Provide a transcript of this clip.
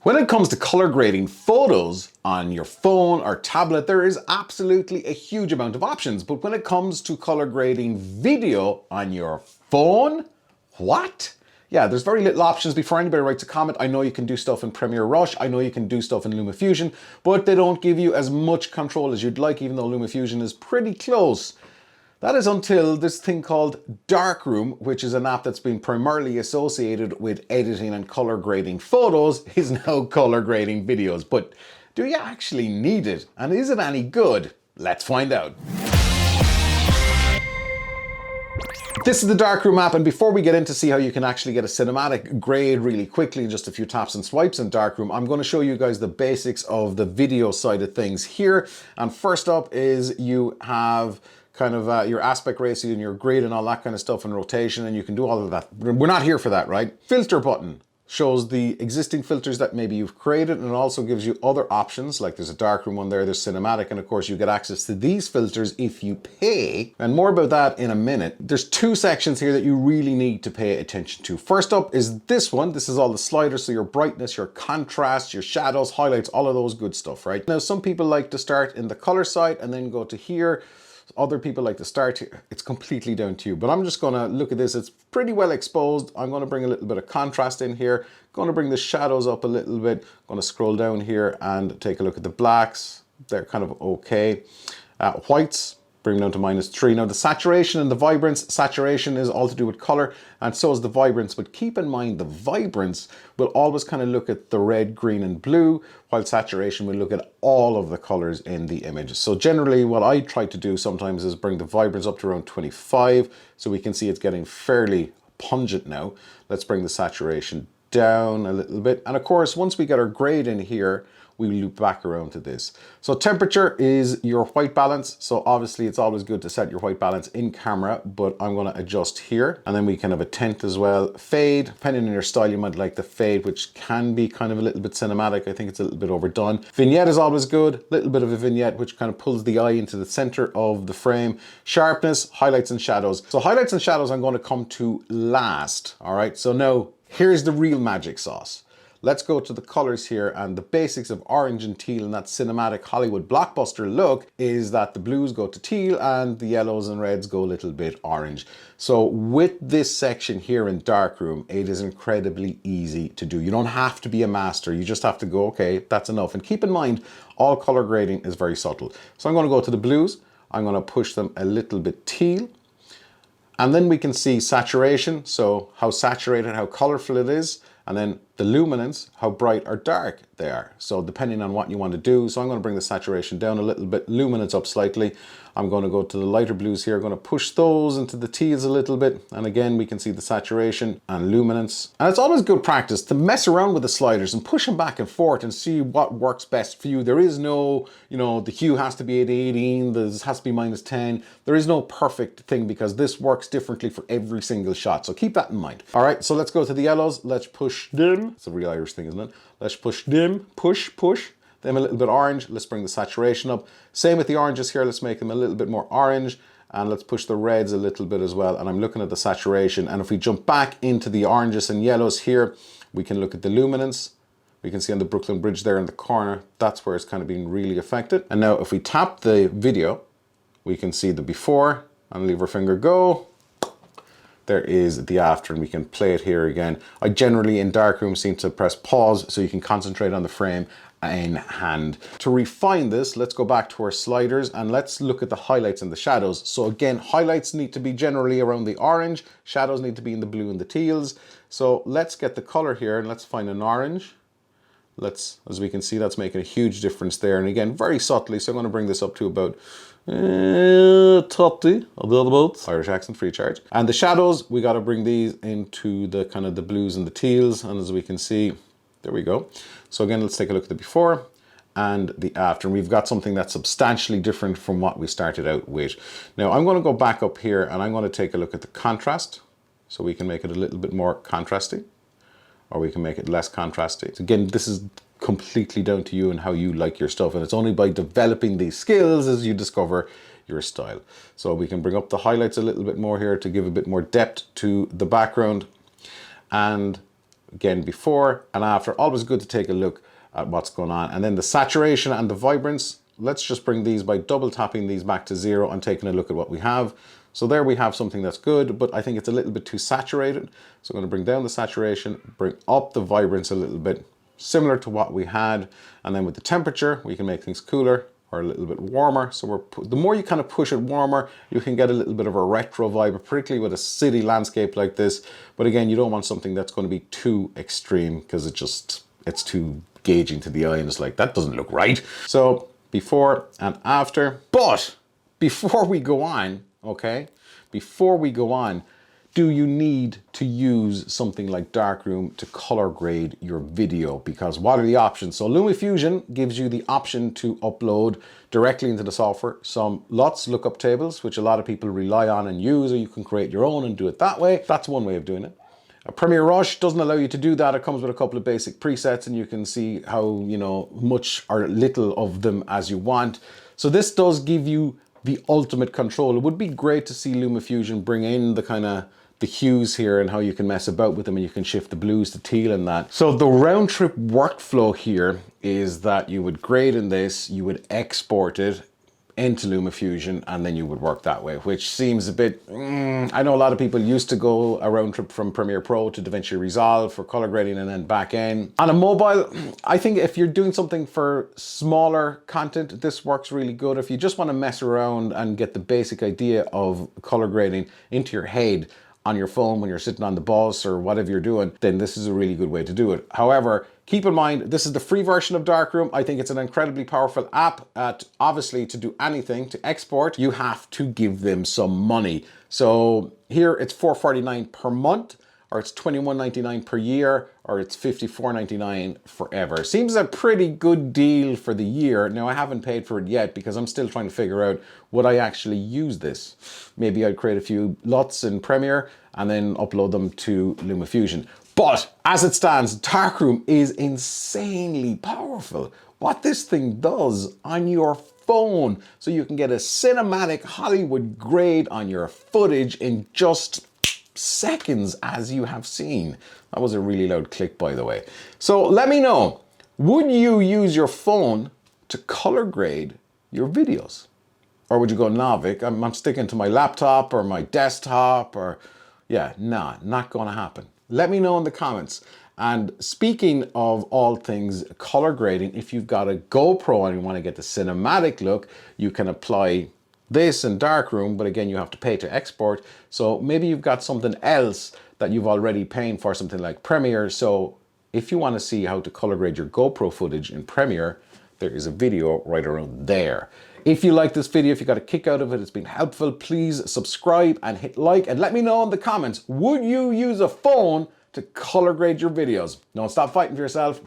When it comes to color grading photos on your phone or tablet, there is absolutely a huge amount of options. But when it comes to color grading video on your phone, what? Yeah, there's very little options. Before anybody writes a comment, I know you can do stuff in Premiere Rush, I know you can do stuff in LumaFusion, but they don't give you as much control as you'd like, even though LumaFusion is pretty close. That is until this thing called Darkroom, which is an app that's been primarily associated with editing and color grading photos, is now color grading videos. But do you actually need it? And is it any good? Let's find out. This is the Darkroom app, and before we get in to see how you can actually get a cinematic grade really quickly in just a few taps and swipes in Darkroom, I'm going to show you guys the basics of the video side of things here. And first up is you have kind of your aspect ratio and your grid and all that kind of stuff and rotation, and you can do all of that. We're not here for that, right? Filter button shows the existing filters that maybe you've created, and it also gives you other options, like there's a darkroom one there, there's cinematic, and of course you get access to these filters if you pay, and more about that in a minute. There's two sections here that you really need to pay attention to. First up is this one. This is all the sliders, so your brightness, your contrast, your shadows, highlights, all of those good stuff, right? Now some people like to start in the color side and then go to here. Other people like to start here. It's completely down to you, but I'm just going to look at this. It's pretty well exposed. I'm going to bring a little bit of contrast in here. Going to bring the shadows up a little bit. Going to scroll down here and take a look at the blacks. They're kind of okay. Whites, bring them down to -3. Now the saturation and the vibrance, saturation is all to do with color, and so is the vibrance, but keep in mind the vibrance will always kind of look at the red, green and blue, while saturation will look at all of the colors in the image. So generally what I try to do sometimes is bring the vibrance up to around 25, so we can see it's getting fairly pungent now. Let's bring the saturation down a little bit, and of course once we get our grade in here, we loop back around to this. So temperature is your white balance. So obviously it's always good to set your white balance in camera, but I'm going to adjust here, and then we can have a tint as well. Fade, depending on your style, you might like the fade, which can be kind of a little bit cinematic. I think it's a little bit overdone. Vignette is always good. Little bit of a vignette, which kind of pulls the eye into the center of the frame. Sharpness, highlights and shadows. So highlights and shadows I'm going to come to last. All right. So now here's the real magic sauce. Let's go to the colors here, and the basics of orange and teal and that cinematic Hollywood blockbuster look is that the blues go to teal and the yellows and reds go a little bit orange. So with this section here in Darkroom, it is incredibly easy to do. You don't have to be a master. You just have to go, okay, that's enough. And keep in mind, all color grading is very subtle. So I'm going to go to the blues. I'm going to push them a little bit teal. And then we can see saturation, so how saturated, how colorful it is. And then the luminance, how bright or dark they are. So depending on what you want to do. So I'm going to bring the saturation down a little bit, luminance up slightly. I'm going to go to the lighter blues here. I'm going to push those into the teals a little bit. And again, we can see the saturation and luminance. And it's always good practice to mess around with the sliders and push them back and forth and see what works best for you. There is no, the hue has to be at 18, this has to be -10. There is no perfect thing because this works differently for every single shot. So keep that in mind. All right, so let's go to the yellows. Let's push dim. It's a real Irish thing, isn't it? Let's push dim, push. Them a little bit orange. Let's bring the saturation up. Same with the oranges here. Let's make them a little bit more orange, and let's push the reds a little bit as well. And I'm looking at the saturation, and if we jump back into the oranges and yellows here, we can look at the luminance. We can see on the Brooklyn Bridge there in the corner, that's where it's kind of being really affected. And now if we tap the video, we can see the before and leave our finger go. There is the after, and we can play it here again. I generally in Darkroom seem to press pause so you can concentrate on the frame in hand. To refine this, let's go back to our sliders and let's look at the highlights and the shadows. So again, highlights need to be generally around the orange, shadows need to be in the blue and the teals. So let's get the color here and let's find an orange. As we can see, that's making a huge difference there. And again, very subtly, so I'm going to bring this up to about 30, a little bit. Irish accent, free charge. And the shadows, we got to bring these into the kind of the blues and the teals. And as we can see, there we go. So again, let's take a look at the before and the after. And we've got something that's substantially different from what we started out with. Now I'm going to go back up here and I'm going to take a look at the contrast. So we can make it a little bit more contrasty, or we can make it less contrasty. So again, this is completely down to you and how you like your stuff. And it's only by developing these skills as you discover your style. So we can bring up the highlights a little bit more here to give a bit more depth to the background. And again, before and after. Always good to take a look at what's going on. And then the saturation and the vibrance, let's just bring these by double tapping these back to 0 and taking a look at what we have. So there we have something that's good, but I think it's a little bit too saturated. So I'm going to bring down the saturation, bring up the vibrance a little bit, similar to what we had. And then with the temperature, we can make things cooler or a little bit warmer. So the more you kind of push it warmer, you can get a little bit of a retro vibe, particularly with a city landscape like this. But again, you don't want something that's going to be too extreme because it's too gauging to the eye and it's like, that doesn't look right. So before and after. But before we go on, okay, before we go on, do you need to use something like Darkroom to color grade your video? Because what are the options? So LumaFusion gives you the option to upload directly into the software some LUTs, lookup tables, which a lot of people rely on and use, or you can create your own and do it that way. That's one way of doing it. Premiere Rush doesn't allow you to do that. It comes with a couple of basic presets and you can see how, you know, much or little of them as you want. So this does give you the ultimate control. It would be great to see LumaFusion bring in the kind of the hues here and how you can mess about with them and you can shift the blues to teal and that. So the round trip workflow here is that you would grade in this, you would export it into LumaFusion and then you would work that way, which seems a bit, I know a lot of people used to go a round trip from Premiere Pro to DaVinci Resolve for color grading and then back in. On a mobile, I think if you're doing something for smaller content, this works really good. If you just want to mess around and get the basic idea of color grading into your head on your phone when you're sitting on the bus or whatever you're doing, then this is a really good way to do it. However, keep in mind, this is the free version of Darkroom. I think it's an incredibly powerful app. Obviously, to do anything, to export, you have to give them some money. So here it's $4.49 per month, or it's $21.99 per year, or it's $54.99 forever. Seems a pretty good deal for the year. Now, I haven't paid for it yet because I'm still trying to figure out, would I actually use this? Maybe I'd create a few LUTs in Premiere and then upload them to LumaFusion. But as it stands, Darkroom is insanely powerful. What this thing does on your phone, so you can get a cinematic Hollywood grade on your footage in just seconds, as you have seen. That was a really loud click, by the way. So let me know, would you use your phone to color grade your videos? Or would you go, nah, Vic, I'm sticking to my laptop or my desktop, or yeah, nah, not gonna happen. Let me know in the comments. And speaking of all things color grading, if you've got a GoPro and you want to get the cinematic look, you can apply this in Darkroom, but again, you have to pay to export. So maybe you've got something else that you've already paying for, something like Premiere. So if you want to see how to color grade your GoPro footage in Premiere, there is a video right around there. If you like this video, if you got a kick out of it, it's been helpful, please subscribe and hit like and let me know in the comments, would you use a phone to color grade your videos? Don't stop fighting for yourself.